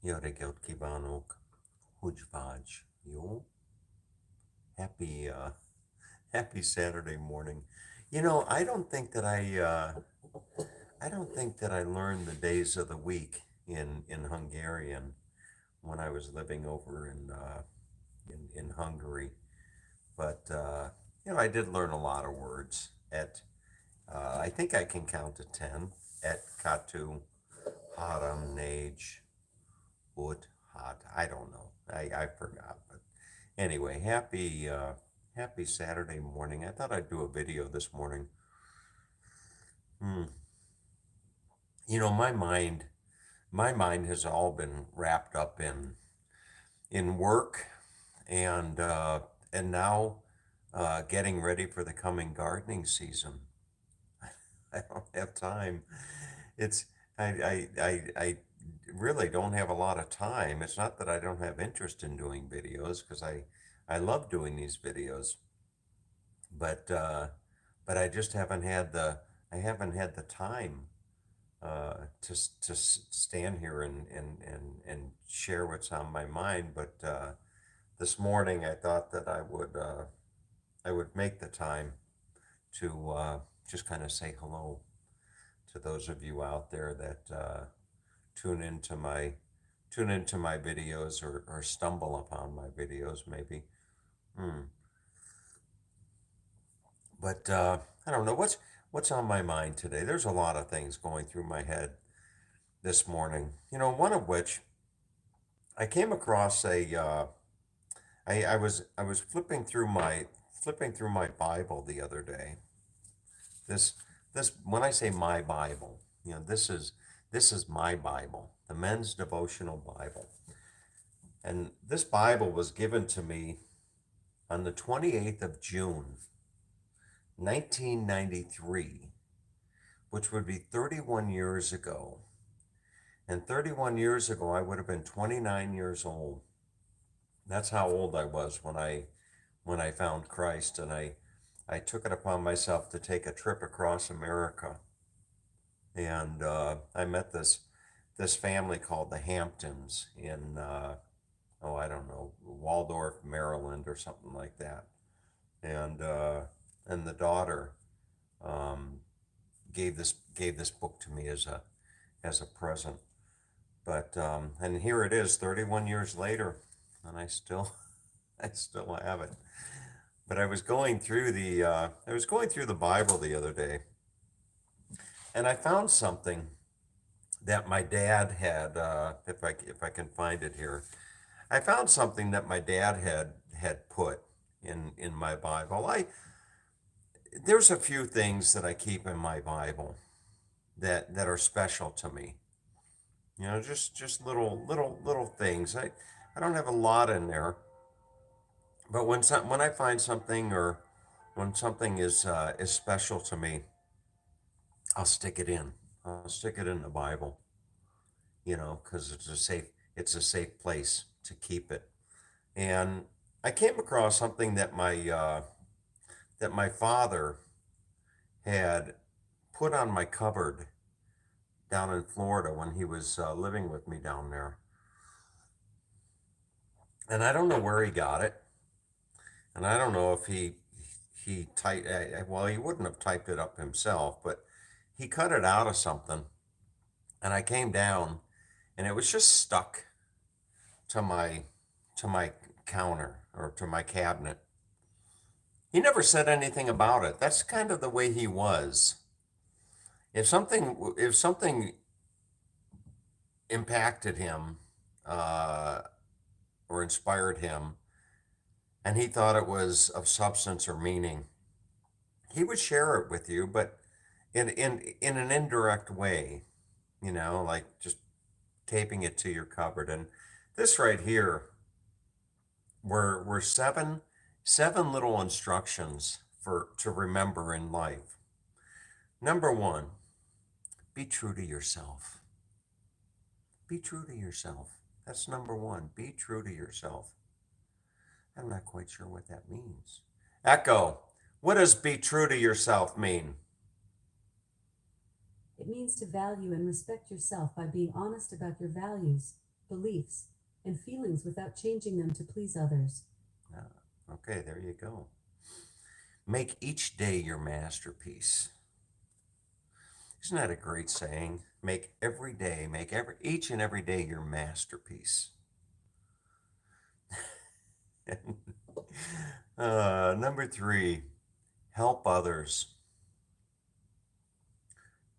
Jó reggelt kívánok, hogy vagy? Jó? Happy, happy Saturday morning. You know, I don't think that I learned the days of the week in Hungarian when I was living over in Hungary. But I did learn a lot of words. I think I can count to 10. Et katu, haram, nage, ut, hot. I don't know. I forgot. But anyway, happy Saturday morning. I thought I'd do a video this morning. Hmm. You know, my mind has all been wrapped up in work and now getting ready for the coming gardening season. I don't have time. It's I really don't have a lot of time. It's not that I don't have interest in doing videos because I love doing these videos, but uh, but I just haven't had the time to stand here and share what's on my mind. But this morning I thought that I would make the time to just kind of say hello to those of you out there that tune into my tune into my videos or stumble upon my videos maybe. Hmm. But I don't know what's on my mind today. There's a lot of things going through my head this morning. You know, one of which I came across I was flipping through my Bible the other day. This this when I say my Bible, you know, this is my Bible, the Men's Devotional Bible. And this Bible was given to me on the 28th of June, 1993, which would be 31 years ago. And 31 years ago, I would have been 29 years old. That's how old I was when I found Christ, and I took it upon myself to take a trip across America, and I met this family called the Hamptons in oh, I don't know, Waldorf, Maryland, or something like that, and uh, and the daughter um, gave this book to me as a present. But and here it is, 31 years later, and I still have it. But I was going through the Bible the other day, and I found something that my dad had. If I can find it here, I found something that my dad had put in my Bible. I There's a few things that I keep in my Bible that are special to me. You know, just little things. I don't have a lot in there, but when I find something or when something is special to me, I'll stick it in. I'll stick it in the Bible. You know, because it's a safe place to keep it. And I came across something that my father had put on my cupboard down in Florida when he was living with me down there. And I don't know where he got it, and I don't know if he typed. Well, he wouldn't have typed it up himself, but he cut it out of something, and I came down, and it was just stuck to my counter or to my cabinet. He never said anything about it. That's kind of the way he was. If something impacted him uh, or inspired him, and he thought it was of substance or meaning, he would share it with you, but in an indirect way, you know, like just taping it to your cupboard. And this right here were seven little instructions for to remember in life. Number one, be true to yourself. Be true to yourself. That's number one. Be true to yourself. I'm not quite sure what that means. Echo, what does be true to yourself mean? It means to value and respect yourself by being honest about your values, beliefs, and feelings without changing them to please others. Okay, there you go. Make each day your masterpiece. Isn't that a great saying? Each and every day your masterpiece. Number three, help others.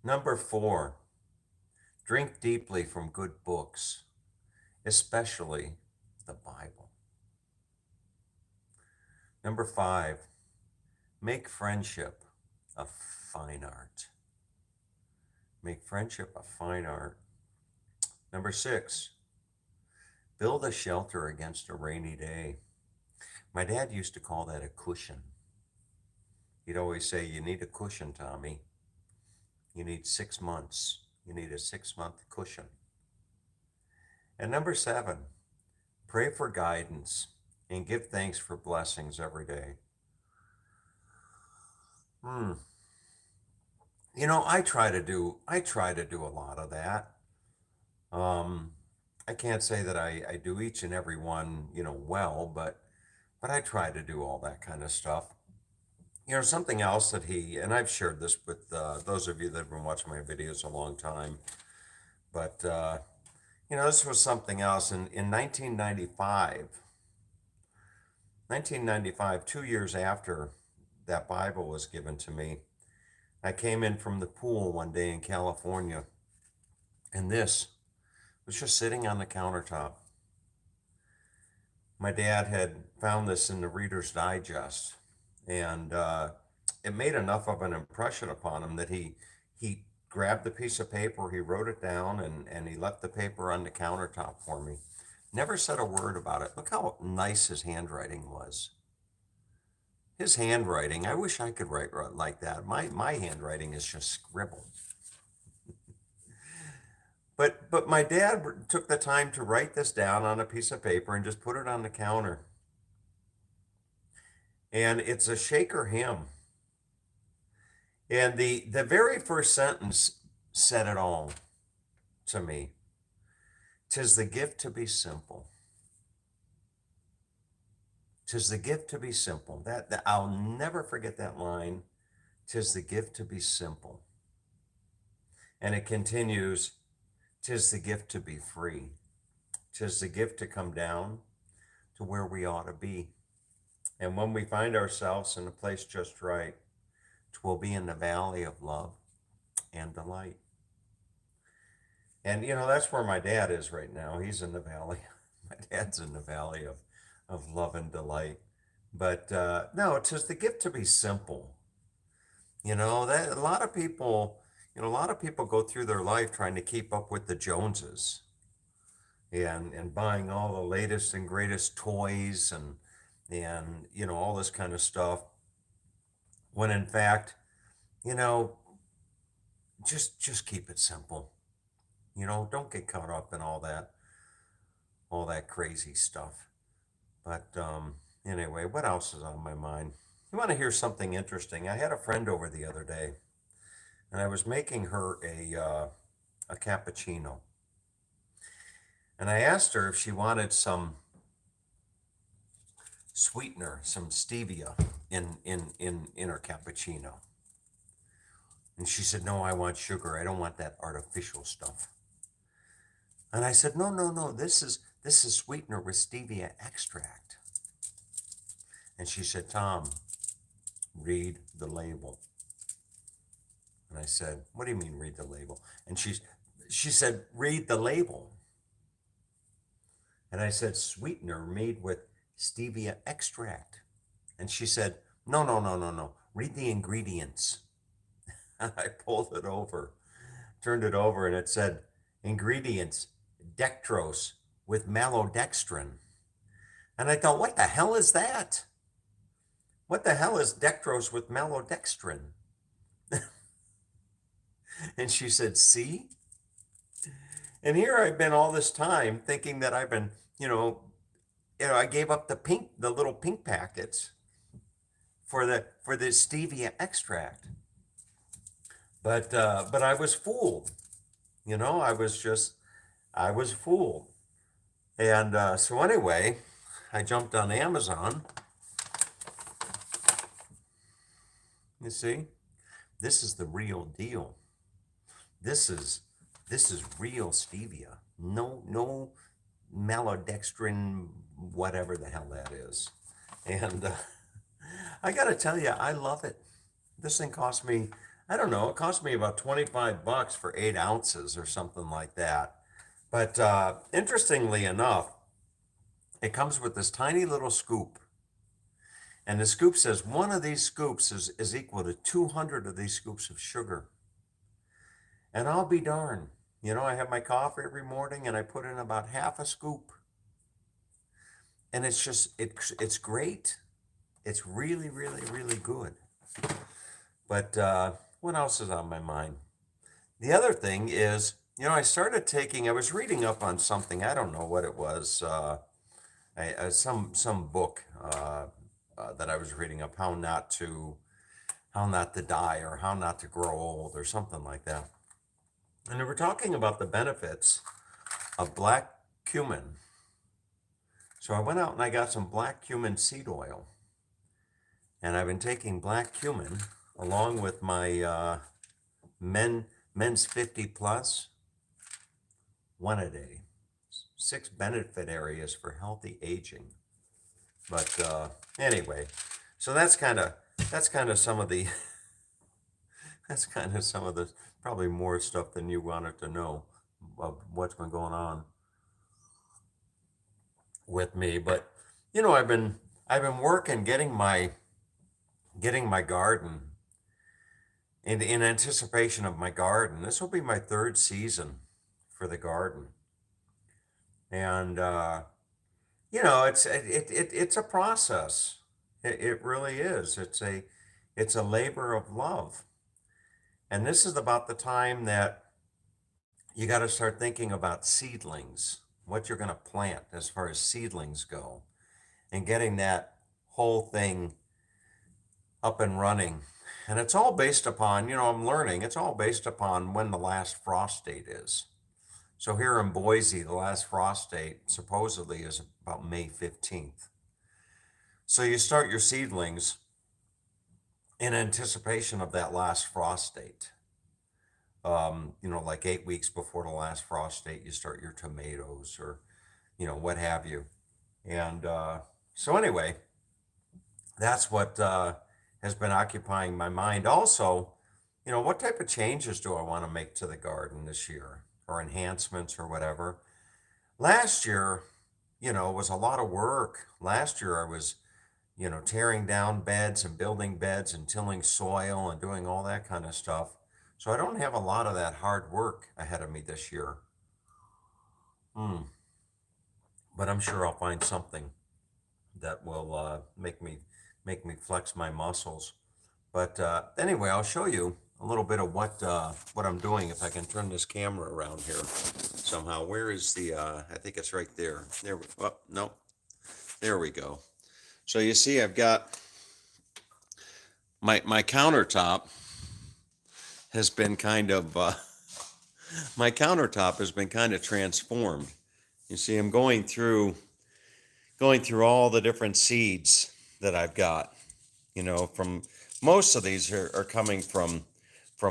Number four, drink deeply from good books, especially the Bible. Number five, make friendship a fine art. Make friendship a fine art. Number six, build a shelter against a rainy day. My dad used to call that a cushion. He'd always say, "You need a cushion, Tommy. You need 6 months. You need a 6 month cushion." And number seven, pray for guidance and give thanks for blessings every day. Hmm. You know, I try to do a lot of that. Um, I can't say that I do each and every one, well, but I try to do all that kind of stuff. Something else that and I've shared this with those of you that have been watching my videos a long time, but this was something else. In 1995, 2 years after that Bible was given to me, I came in from the pool one day in California, and this was just sitting on the countertop. My dad had found this in the Reader's Digest, and it made enough of an impression upon him that he grabbed the piece of paper, he wrote it down, and he left the paper on the countertop for me. Never said a word about it. Look how nice his handwriting was. His handwriting, I wish I could write like that. My handwriting is just scribble. But my dad took the time to write this down on a piece of paper and just put it on the counter. And it's a Shaker hymn. And the very first sentence said it all to me. "'Tis the gift to be simple. 'Tis the gift to be simple." That I'll never forget that line. "'Tis the gift to be simple." And it continues, "'Tis the gift to be free. 'Tis the gift to come down to where we ought to be. And when we find ourselves in a place just right, 'twill be in the valley of love and delight." And that's where my dad is right now. He's in the valley. My dad's in the valley of love and delight. But no, it's just the gift to be simple. That a lot of people go through their life trying to keep up with the Joneses and buying all the latest and greatest toys and all this kind of stuff. When in fact, you know, just keep it simple. Don't get caught up in all that crazy stuff. But anyway, what else is on my mind? You want to hear something interesting? I had a friend over the other day, and I was making her a cappuccino, and I asked her if she wanted some sweetener, some stevia in her cappuccino, and she said, "No, I want sugar. I don't want that artificial stuff." And I said, "No, no, no. This is sweetener with stevia extract." And she said, "Tom, read the label." And I said, "What do you mean read the label?" And she said, "Read the label." And I said, "Sweetener made with stevia extract." And she said, "No, no, no, no, no. Read the ingredients." And I pulled it over, turned it over, and it said, "Ingredients, dextrose with maltodextrin." And I thought, what the hell is that? What the hell is dextrose with maltodextrin? And she said, "See?" And here I've been all this time thinking that I've been, I gave up the little pink packets for the stevia extract. But I was fooled. I was fooled. And so anyway, I jumped on Amazon. You see, this is the real deal. This is this is real stevia. No maltodextrin, whatever the hell that is. And I gotta tell you, I love it. This thing cost me, I don't know, it cost me about 25 bucks for 8 ounces or something like that. But interestingly enough, it comes with this tiny little scoop. And the scoop says one of these scoops is equal to 200 of these scoops of sugar. And I'll be darned. You know, I have my coffee every morning and I put in about half a scoop. And it's just, it's great. It's really, really, really good. But what else is on my mind? The other thing is, you know, I was reading up on something. I don't know what it was. Some book that I was reading up, how not to die or how not to grow old or something like that. And they were talking about the benefits of black cumin. So I went out and I got some black cumin seed oil. And I've been taking black cumin along with my men's 50 plus, one a day. 6 benefit areas for healthy aging. But anyway, so that's kind of some of the that's kind of some of the probably more stuff than you wanted to know of what's been going on with me. But you know, I've been working getting my garden in anticipation of my garden. This will be my 3rd season for the garden, and you know, it's a process. It really is. It's a labor of love, and this is about the time that you got to start thinking about seedlings, what you're going to plant as far as seedlings go, and getting that whole thing up and running. And it's all based upon, you know, I'm learning, it's all based upon when the last frost date is. So here in Boise, the last frost date supposedly is about May 15th. So you start your seedlings in anticipation of that last frost date. You know, like 8 weeks before the last frost date, you start your tomatoes or, you know, what have you. And so anyway, that's what has been occupying my mind. Also, you know, what type of changes do I want to make to the garden this year or enhancements or whatever? Last year, you know, was a lot of work. Last year I was, you know, tearing down beds and building beds and tilling soil and doing all that kind of stuff. So I don't have a lot of that hard work ahead of me this year. Hmm. But I'm sure I'll find something that will make me flex my muscles. But anyway, I'll show you a little bit of what I'm doing if I can turn this camera around here somehow. Where is the? I think it's right there. There. Oh, no. There we go. So you see, I've got my countertop has been kind of my countertop has been kind of transformed. You see, I'm going through all the different seeds that I've got. You know, from most of these are coming from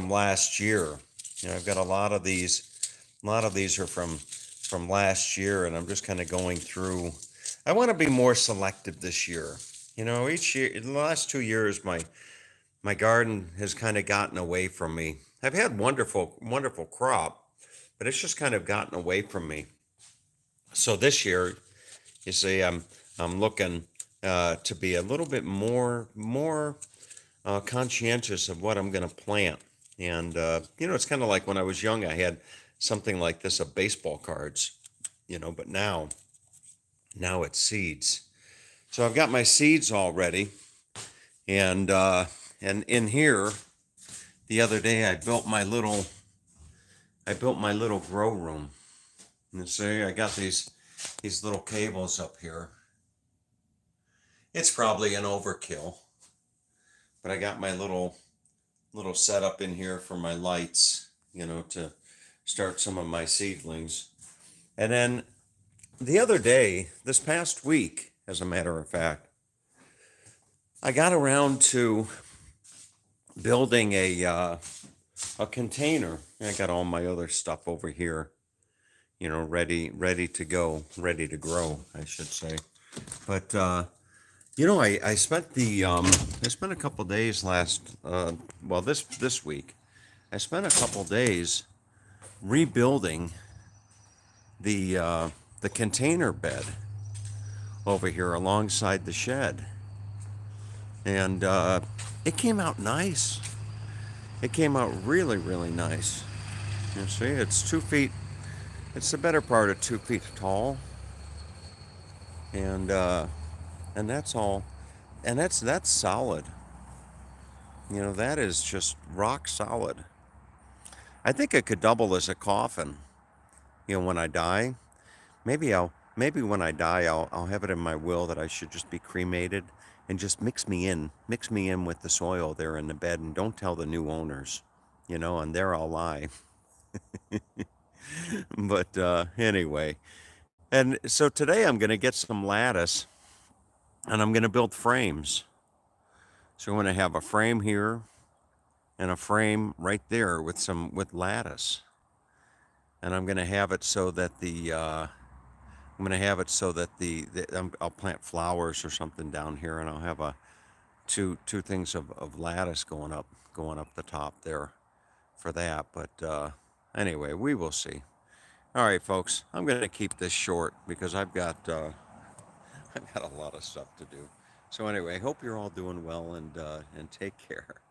last year. You know, I've got a lot of these. A lot of these are from last year, and I'm just kind of going through. I want to be more selective this year. You know, each year, in the last 2 years, my garden has kind of gotten away from me. I've had wonderful crop, but it's just kind of gotten away from me. So this year, you see, I'm looking to be a little bit more conscientious of what I'm going to plant. And you know, it's kind of like when I was young, I had something like this of baseball cards, you know, but now it's seeds. So I've got my seeds all ready, and in here, the other day I built my little grow room. And see, I got these little cables up here. It's probably an overkill, but I got my little setup in here for my lights, you know, to start some of my seedlings. And then The other day, this past week, as a matter of fact, I got around to building a container. I got all my other stuff over here, ready to go, ready to grow, I should say. But I spent I spent a couple days this week. I spent a couple days rebuilding the container bed over here alongside the shed, and it came out nice. It came out really, really nice. You see, it's 2 feet. It's the better part of 2 feet tall, and that's all. And that's solid. That is just rock solid. I think it could double as a coffin. When I die, maybe when I die, I'll have it in my will that I should just be cremated and just mix me in with the soil there in the bed, and don't tell the new owners, and there I'll lie. But anyway, and so today I'm going to get some lattice and I'm going to build frames. So I'm going to have a frame here and a frame right there with lattice. And I'm going to have it so that I'll plant flowers or something down here, and I'll have two things of lattice going up the top there for that. But anyway, we will see. All right, folks, I'm going to keep this short because I've got a lot of stuff to do. So anyway, hope you're all doing well, and take care.